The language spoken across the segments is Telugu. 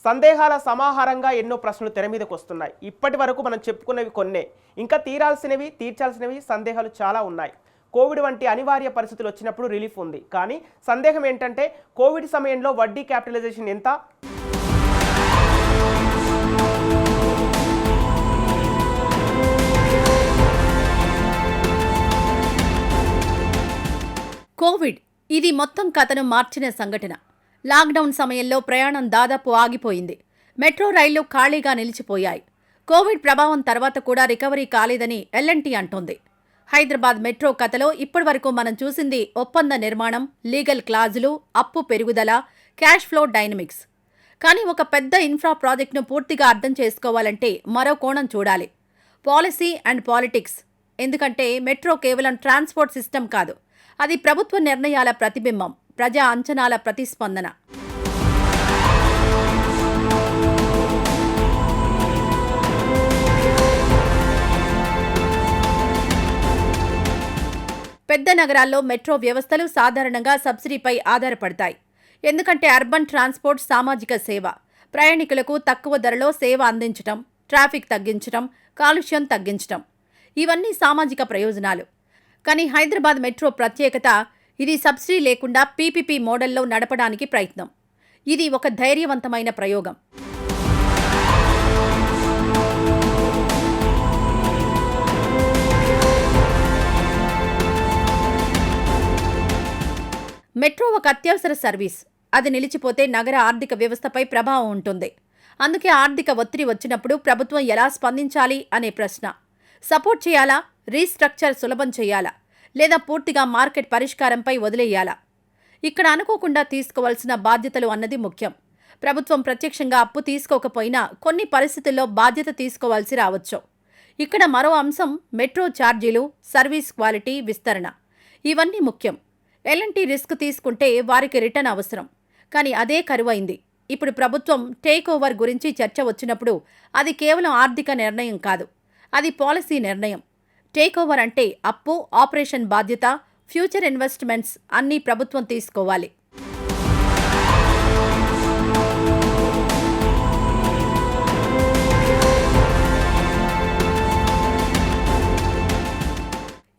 సందేహాల సమాహారంగా ఎన్నో ప్రశ్నలు తెర మీదకు వస్తున్నాయి. ఇప్పటి వరకు మనం చెప్పుకున్నవి కొన్నే, ఇంకా తీర్చాల్సినవి సందేహాలు చాలా ఉన్నాయి. కోవిడ్ వంటి అనివార్య పరిస్థితులు వచ్చినప్పుడు రిలీఫ్ ఉంది, కానీ సందేహం ఏంటంటే కోవిడ్ సమయంలో వడ్డీ క్యాపిటలైజేషన్ ఎంత? కోవిడ్ ఇది మొత్తం కథను మార్చిన సంఘటన. లాక్డౌన్ సమయంలో ప్రయాణం దాదాపు ఆగిపోయింది. మెట్రో రైళ్లు ఖాళీగా నిలిచిపోయాయి. కోవిడ్ ప్రభావం తర్వాత కూడా రికవరీ కాలేదని ఎల్ఎన్టీ అంటోంది. హైదరాబాద్ మెట్రో కథలో ఇప్పటివరకు మనం చూసింది ఒప్పంద నిర్మాణం, లీగల్ క్లాజులు, అప్పు పెరుగుదల, క్యాష్ ఫ్లో డైనమిక్స్. కానీ ఒక పెద్ద ఇన్ఫ్రా ప్రాజెక్టును పూర్తిగా అర్థం చేసుకోవాలంటే మరో కోణం చూడాలి, పాలసీ అండ్ పాలిటిక్స్. ఎందుకంటే మెట్రో కేవలం ట్రాన్స్పోర్ట్ సిస్టమ్ కాదు, అది ప్రభుత్వ నిర్ణయాల ప్రతిబింబం, ప్రజా అంచనాల ప్రతిస్పందన. పెద్ద నగరాల్లో మెట్రో వ్యవస్థలు సాధారణంగా సబ్సిడీపై ఆధారపడతాయి. ఎందుకంటే అర్బన్ ట్రాన్స్పోర్ట్ సామాజిక సేవ, ప్రయాణికులకు తక్కువ ధరలో సేవ అందించటం, ట్రాఫిక్ తగ్గించటం, కాలుష్యం తగ్గించటం, ఇవన్నీ సామాజిక ప్రయోజనాలు. కానీ హైదరాబాద్ మెట్రో ప్రత్యేకత, ఇది సబ్సిడీ లేకుండా పీపీపీ మోడల్లో నడపడానికి ప్రయత్నం. ఇది ఒక ధైర్యవంతమైన ప్రయోగం. మెట్రో ఒక అత్యవసర సర్వీస్. అది నిలిచిపోతే నగర ఆర్థిక వ్యవస్థపై ప్రభావం ఉంటుంది. అందుకే ఆర్థిక ఒత్తిడి వచ్చినప్పుడు ప్రభుత్వం ఎలా స్పందించాలి అనే ప్రశ్న. సపోర్ట్ చేయాలా, రీస్ట్రక్చర్ సులభం చేయాలా, లేదా పూర్తిగా మార్కెట్ పరిష్కారంపై వదిలేయాలా? ఇక్కడ అనుకోకుండా తీసుకోవాల్సిన బాధ్యతలు అన్నది ముఖ్యం. ప్రభుత్వం ప్రత్యక్షంగా అప్పు తీసుకోకపోయినా కొన్ని పరిస్థితుల్లో బాధ్యత తీసుకోవాల్సి రావచ్చు. ఇక్కడ మరో అంశం మెట్రో ఛార్జీలు, సర్వీస్ క్వాలిటీ, విస్తరణ. ఇవన్నీ ముఖ్యం. ఎల్ఎన్టీ రిస్క్ తీసుకుంటే వారికి రిటర్న్ అవసరం. కానీ అదే కరువైంది. ఇప్పుడు ప్రభుత్వం టేక్ ఓవర్ గురించి చర్చ వచ్చినప్పుడు అది కేవలం ఆర్థిక నిర్ణయం కాదు, అది పాలసీ నిర్ణయం. టేక్ ఓవర్ అంటే అప్పు, ఆపరేషన్ బాధ్యత, ఫ్యూచర్ ఇన్వెస్ట్మెంట్స్ అన్నీ ప్రభుత్వం తీసుకోవాలి.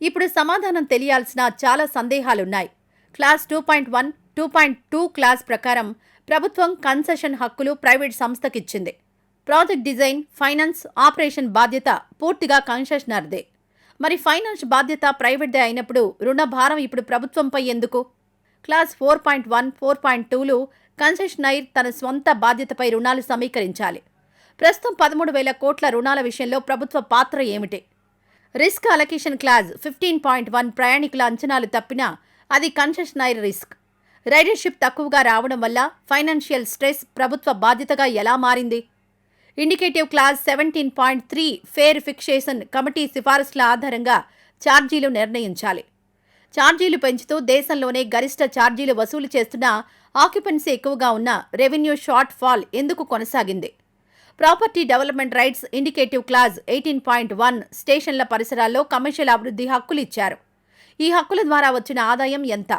ఇప్పుడు సమాధానం తెలియాల్సిన చాలా సందేహాలున్నాయి. క్లాస్ 2.1, 2.2 క్లాస్ ప్రకారం ప్రభుత్వం కన్సెషన్ హక్కులు ప్రైవేట్ సంస్థకిచ్చింది. ప్రాజెక్ట్ డిజైన్, ఫైనాన్స్, ఆపరేషన్ బాధ్యత పూర్తిగా కన్సెషనర్దే. మరి ఫైనాన్స్ బాధ్యత ప్రైవేట్దే అయినప్పుడు రుణ భారం ఇప్పుడు ప్రభుత్వంపై ఎందుకు? క్లాస్ 4.1, 4.2లు కన్సెషనైర్ తన స్వంత బాధ్యతపై రుణాలు సమీకరించాలి. ప్రస్తుతం 13,000 కోట్ల రుణాల విషయంలో ప్రభుత్వ పాత్ర ఏమిటి? రిస్క్ అలొకేషన్ క్లాజ్ 15.1 ప్రయాణికుల అంచనాలు తప్పినా అది కన్సెషనైర్ రిస్క్. రైడర్షిప్ తక్కువగా రావడం వల్ల ఫైనాన్షియల్ స్ట్రెస్ ప్రభుత్వ బాధ్యతగా ఎలా మారింది? Indicative clause 17.3 fare fixation committee సిఫారసుల ఆధారంగా ఛార్జీలు నిర్ణయించాలి. ఛార్జీలు పెంచుతూ దేశంలోనే గరిష్ట ఛార్జీలు వసూలు చేస్తున్న, ఆక్యుపెన్సీ ఎక్కువగా ఉన్న రెవెన్యూ షార్ట్ ఫాల్ ఎందుకు కొనసాగింది? Property development rights indicative clause 18.1 స్టేషన్ల పరిసరాల్లో కమర్షియల్ అభివృద్ధి హక్కులు ఇచ్చారు. ఈ హక్కుల ద్వారా వచ్చిన ఆదాయం ఎంత?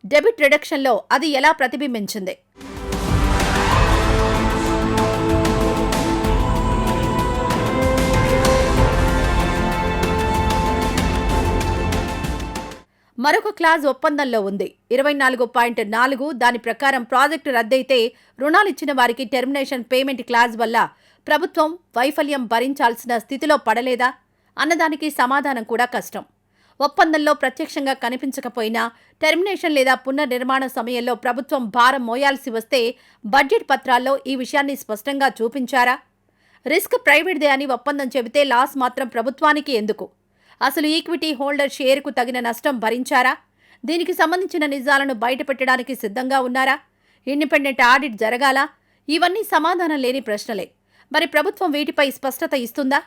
డెబిట్ రిడక్షన్లో అది ఎలా ప్రతిబింబించింది? మరొక క్లాజ్ ఒప్పందంలో ఉంది, 24.4. దాని ప్రకారం ప్రాజెక్టు రద్దయితే రుణాలిచ్చిన వారికి టెర్మినేషన్ పేమెంట్ క్లాజ్ వల్ల ప్రభుత్వం వైఫల్యం భరించాల్సిన స్థితిలో పడలేదా అన్నదానికి సమాధానం కూడా కష్టం. ఒప్పందంలో ప్రత్యక్షంగా కనిపించకపోయినా టెర్మినేషన్ లేదా పునర్నిర్మాణం సమయంలో ప్రభుత్వం భారం మోయాల్సి వస్తే బడ్జెట్ పత్రాల్లో ఈ విషయాన్ని స్పష్టంగా చూపించారా? రిస్క్ ప్రైవేట్దే అని ఒప్పందం చెబితే లాస్ మాత్రం ప్రభుత్వానికి ఎందుకు? అసలు ఈక్విటీ హోల్డర్ షేర్కు తగిన నష్టం భరించారా? దీనికి సంబంధించిన నిజాలను బయటపెట్టడానికి సిద్ధంగా ఉన్నారా? ఇండిపెండెంట్ ఆడిట్ జరగాలా? ఇవన్నీ సమాధానం లేని ప్రశ్నలే. మరి ప్రభుత్వం వీటిపై స్పష్టత ఇస్తుందా?